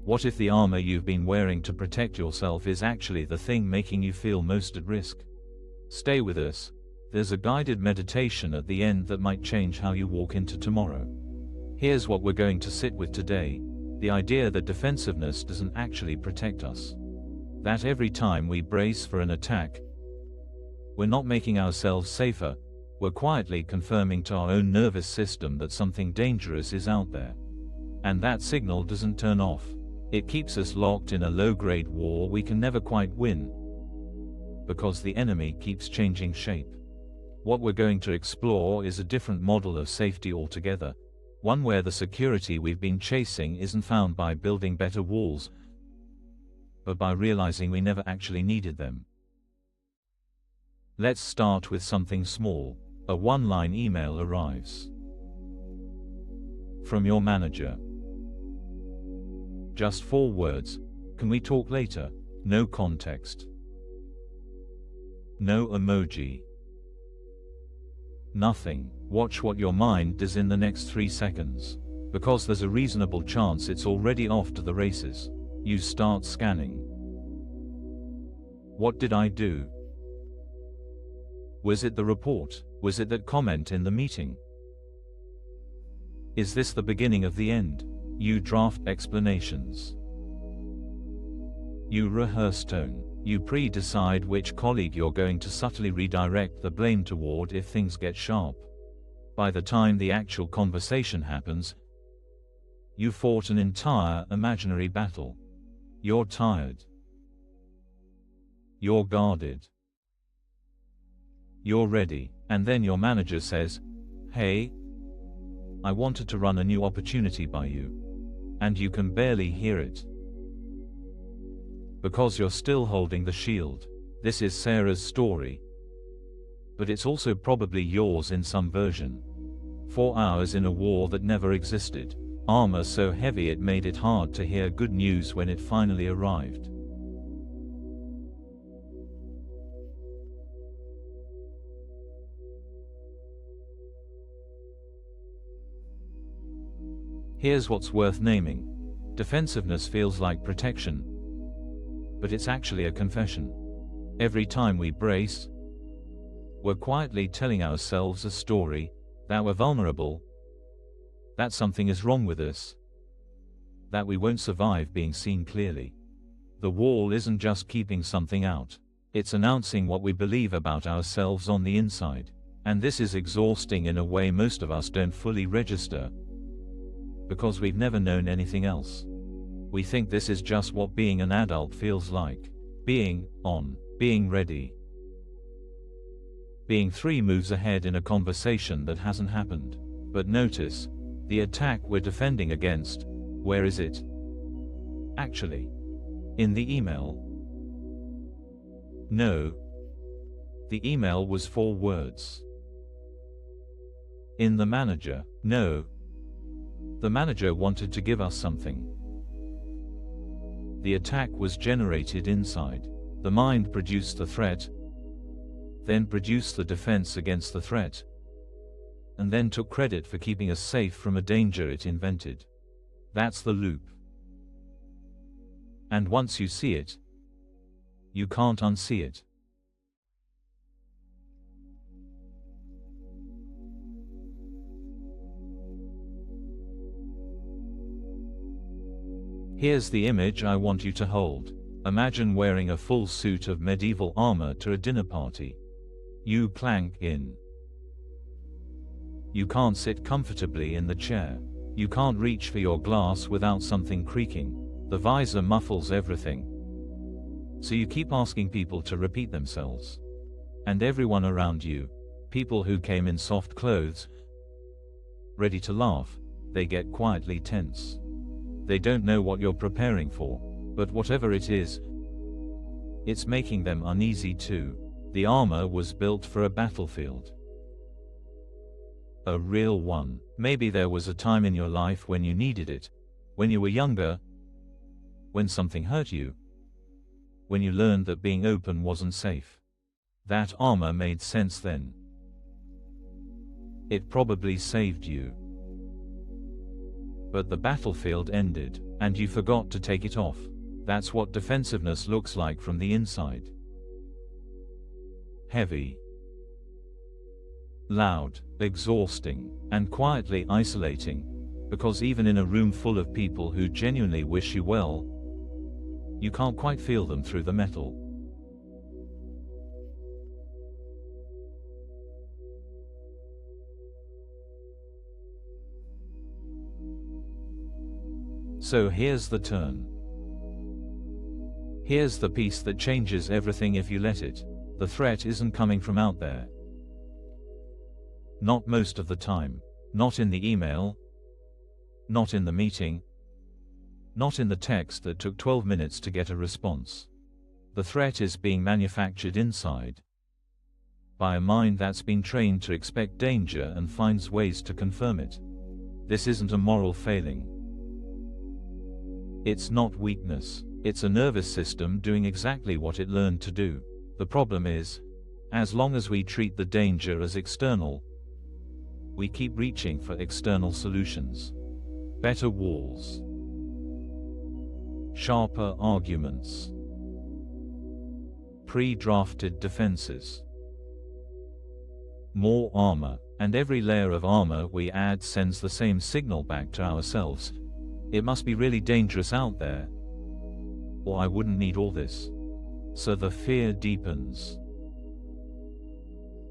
What if the armor you've been wearing to protect yourself is actually the thing making you feel most at risk? Stay with us. There's a guided meditation at the end that might change how you walk into tomorrow. Here's what we're going to sit with today: the idea that defensiveness doesn't actually protect us. That every time we brace for an attack, we're not making ourselves safer, we're quietly confirming to our own nervous system that something dangerous is out there. And that signal doesn't turn off. It keeps us locked in a low-grade war we can never quite win, because the enemy keeps changing shape. What we're going to explore is a different model of safety altogether, one where the security we've been chasing isn't found by building better walls, but by realizing we never actually needed them. Let's start with something small. A one-line email arrives from your manager. Just 4 words: "Can we talk later?" No context. No emoji. Nothing. Watch what your mind does in the next 3 seconds. Because there's a reasonable chance it's already off to the races. You start scanning. What did I do? Was it the report? Was it that comment in the meeting? Is this the beginning of the end? You draft explanations. You rehearse tone. You pre-decide which colleague you're going to subtly redirect the blame toward if things get sharp. By the time the actual conversation happens, you fought an entire imaginary battle. You're tired. You're guarded. You're ready. And then your manager says, "Hey, I wanted to run a new opportunity by you." And you can barely hear it, because you're still holding the shield. This is Sarah's story, but it's also probably yours in some version. 4 hours in a war that never existed. Armor so heavy it made it hard to hear good news when it finally arrived. Here's what's worth naming. Defensiveness feels like protection, but it's actually a confession. Every time we brace, we're quietly telling ourselves a story, that we're vulnerable, that something is wrong with us, that we won't survive being seen clearly. The wall isn't just keeping something out, it's announcing what we believe about ourselves on the inside. And this is exhausting in a way most of us don't fully register, because we've never known anything else. We think this is just what being an adult feels like. Being on, being ready. Being 3 moves ahead in a conversation that hasn't happened. But notice, the attack we're defending against, where is it? Actually, in the email? No. The email was 4 words. In the manager? No. The manager wanted to give us something. The attack was generated inside. The mind produced the threat, then produced the defense against the threat, and then took credit for keeping us safe from a danger it invented. That's the loop. And once you see it, you can't unsee it. Here's the image I want you to hold. Imagine wearing a full suit of medieval armor to a dinner party. You clank in. You can't sit comfortably in the chair. You can't reach for your glass without something creaking. The visor muffles everything. So you keep asking people to repeat themselves. And everyone around you, people who came in soft clothes, ready to laugh, they get quietly tense. They don't know what you're preparing for, but whatever it is, it's making them uneasy too. The armor was built for a battlefield. A real one. Maybe there was a time in your life when you needed it, when you were younger, when something hurt you, when you learned that being open wasn't safe. That armor made sense then. It probably saved you. But the battlefield ended, and you forgot to take it off. That's what defensiveness looks like from the inside. Heavy, loud, exhausting, and quietly isolating, because even in a room full of people who genuinely wish you well, you can't quite feel them through the metal. So here's the turn. Here's the piece that changes everything if you let it. The threat isn't coming from out there. Not most of the time. Not in the email. Not in the meeting. Not in the text that took 12 minutes to get a response. The threat is being manufactured inside, by a mind that's been trained to expect danger and finds ways to confirm it. This isn't a moral failing. It's not weakness. It's a nervous system doing exactly what it learned to do. The problem is, as long as we treat the danger as external, we keep reaching for external solutions. Better walls, sharper arguments, pre-drafted defenses, more armor, and every layer of armor we add sends the same signal back to ourselves. It must be really dangerous out there, or I wouldn't need all this. So the fear deepens,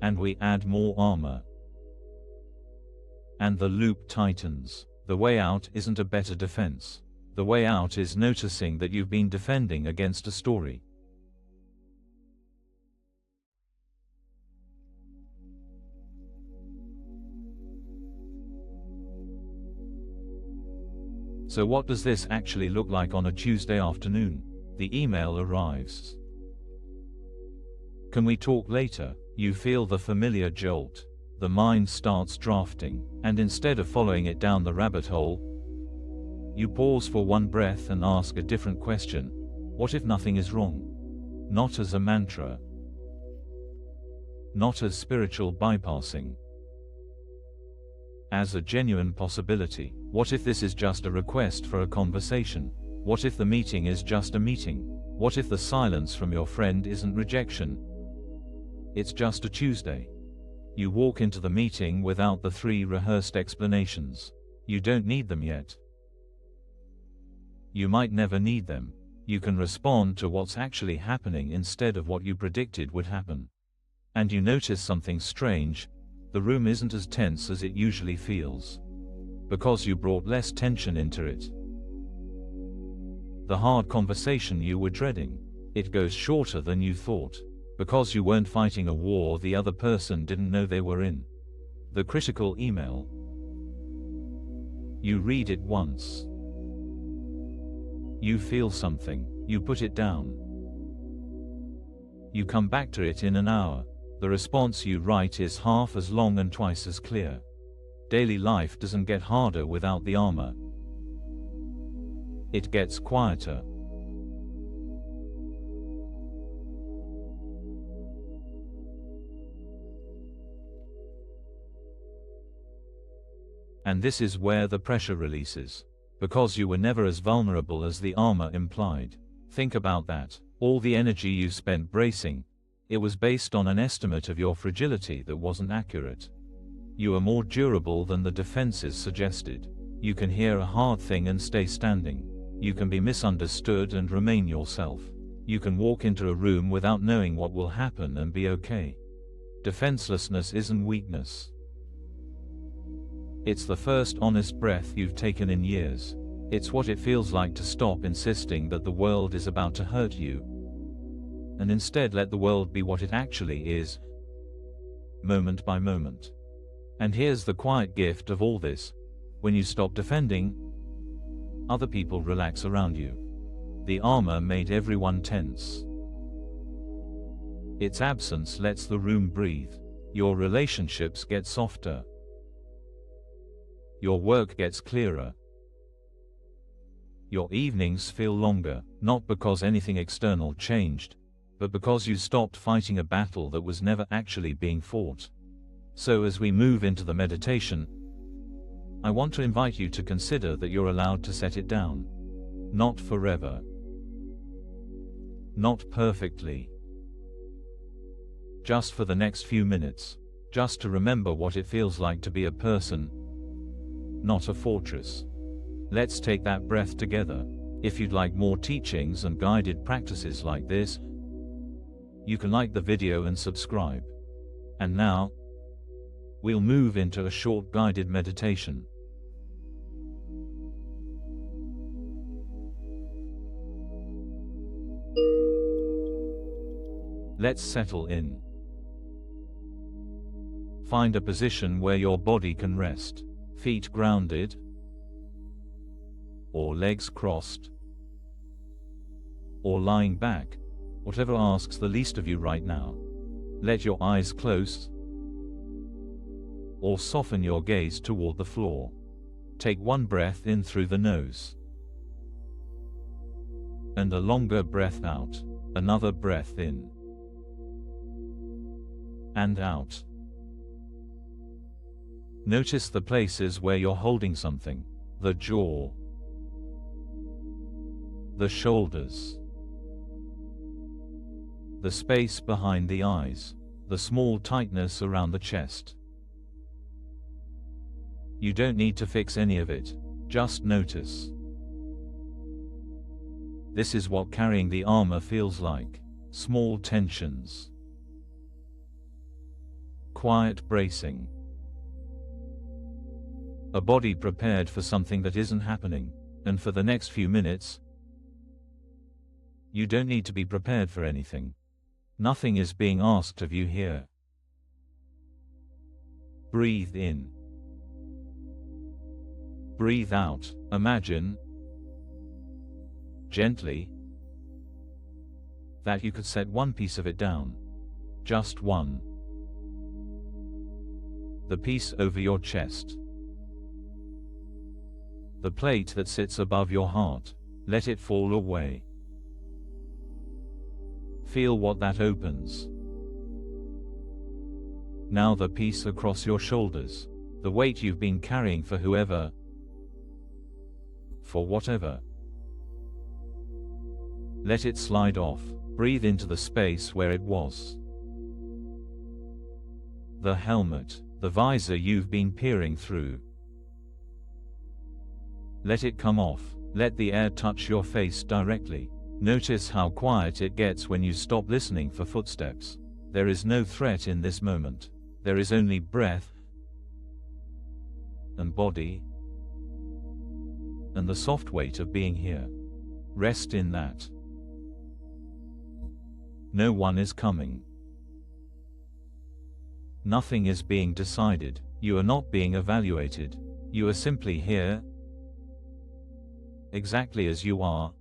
and we add more armor, and the loop tightens. The way out isn't a better defense. The way out is noticing that you've been defending against a story. So what does this actually look like on a Tuesday afternoon? The email arrives. Can we talk later? You feel the familiar jolt. The mind starts drafting, and instead of following it down the rabbit hole, you pause for one breath and ask a different question. What if nothing is wrong? Not as a mantra, not as spiritual bypassing, as a genuine possibility. What if this is just a request for a conversation? What if the meeting is just a meeting? What if the silence from your friend isn't rejection? It's just a Tuesday. You walk into the meeting without the 3 rehearsed explanations. You don't need them yet. You might never need them. You can respond to what's actually happening instead of what you predicted would happen. And you notice something strange. The room isn't as tense as it usually feels, because you brought less tension into it. The hard conversation you were dreading, it goes shorter than you thought, because you weren't fighting a war the other person didn't know they were in. The critical email. You read it once. You feel something, you put it down. You come back to it in an hour. The response you write is half as long and twice as clear. Daily life doesn't get harder without the armor. It gets quieter. And this is where the pressure releases. Because you were never as vulnerable as the armor implied. Think about that. All the energy you spent bracing, it was based on an estimate of your fragility that wasn't accurate. You are more durable than the defenses suggested. You can hear a hard thing and stay standing. You can be misunderstood and remain yourself. You can walk into a room without knowing what will happen and be okay. Defenselessness isn't weakness. It's the first honest breath you've taken in years. It's what it feels like to stop insisting that the world is about to hurt you, and instead let the world be what it actually is, moment by moment. And here's the quiet gift of all this. When you stop defending, other people relax around you. The armor made everyone tense. Its absence lets the room breathe. Your relationships get softer. Your work gets clearer. Your evenings feel longer, not because anything external changed, but because you stopped fighting a battle that was never actually being fought. So as we move into the meditation, I want to invite you to consider that you're allowed to set it down. Not forever. Not perfectly. Just for the next few minutes. Just to remember what it feels like to be a person, not a fortress. Let's take that breath together. If you'd like more teachings and guided practices like this, you can like the video and subscribe. And now, we'll move into a short guided meditation. Let's settle in. Find a position where your body can rest, feet grounded, or legs crossed, or lying back, whatever asks the least of you right now. Let your eyes close, or soften your gaze toward the floor. Take one breath in through the nose, and a longer breath out. Another breath in, and out. Notice the places where you're holding something. The jaw, the shoulders, the space behind the eyes, the small tightness around the chest. You don't need to fix any of it, just notice. This is what carrying the armor feels like. Small tensions, quiet bracing. A body prepared for something that isn't happening. And for the next few minutes, you don't need to be prepared for anything. Nothing is being asked of you here. Breathe in. Breathe out. Imagine, gently, that you could set one piece of it down. Just one. The piece over your chest. The plate that sits above your heart. Let it fall away. Feel what that opens. Now the piece across your shoulders. The weight you've been carrying for whoever, for whatever. Let it slide off. Breathe into the space where it was. The helmet, the visor you've been peering through. Let it come off. Let the air touch your face directly. Notice how quiet it gets when you stop listening for footsteps. There is no threat in this moment. There is only breath and body and the soft weight of being here. Rest in that. No one is coming. Nothing is being decided. You are not being evaluated. You are simply here, exactly as you are,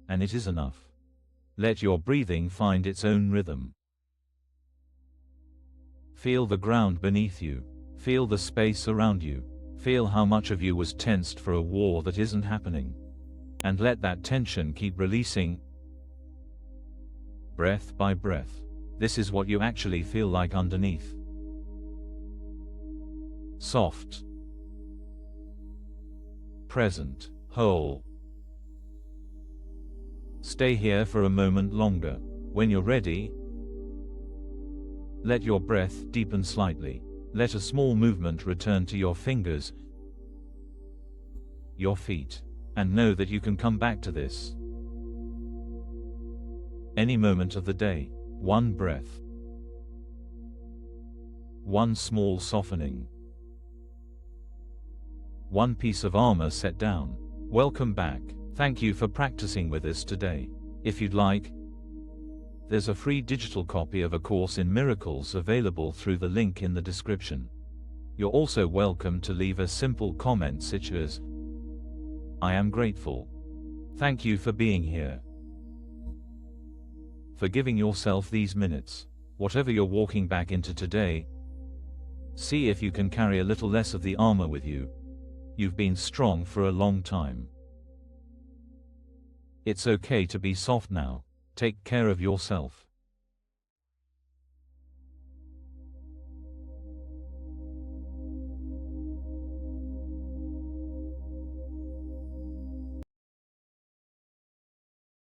and it is enough. Let your breathing find its own rhythm. Feel the ground beneath you. Feel the space around you. Feel how much of you was tensed for a war that isn't happening. And let that tension keep releasing, breath by breath. This is what you actually feel like underneath. Soft, present, whole. Stay here for a moment longer. When you're ready, let your breath deepen slightly. Let a small movement return to your fingers, your feet, and know that you can come back to this any moment of the day. One breath, one small softening, one piece of armor set down. Welcome back. Thank you for practicing with us today. If you'd like, there's a free digital copy of A Course in Miracles available through the link in the description. You're also welcome to leave a simple comment such as, "I am grateful. Thank you for being here." For giving yourself these minutes. Whatever you're walking back into today, see if you can carry a little less of the armor with you. You've been strong for a long time. It's okay to be soft now. Take care of yourself.